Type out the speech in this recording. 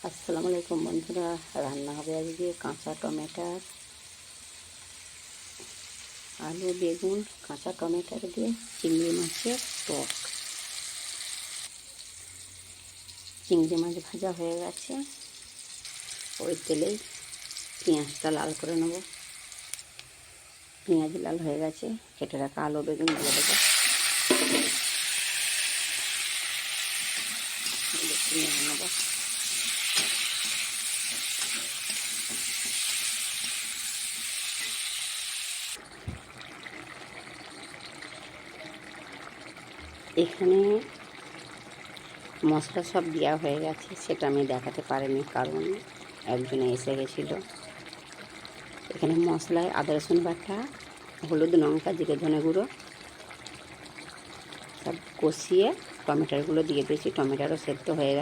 আসসালামু আলাইকুম বন্ধুরা, রান্না হবে আজকে কাঁচা টমেটোর আলু বেগুন কাঁচা টমেটোর দিয়ে চিংড়ি মাছের টক। চিংড়ি মাছ ভাজা হয়ে গেছে, ওই তেলেই পেঁয়াজটা লাল করে নেব। পেঁয়াজ লাল হয়ে গেছে, কেটে রাখা আলু বেগুন দিয়ে দেবো। নেব এখানে মশলা সব দেওয়া হয়ে গেছে, সেটা আমি দেখাতে পারিনি কারণ একজনে এসে গেছিলো। এখানে মশলায় আদা রসুন বাটা, হলুদ লঙ্কা জিরে ধনে গুঁড়ো সব কষিয়ে টমেটোগুলো দিয়ে দিয়েছি। টমেটোরও সেদ্ধ হয়ে গেছে।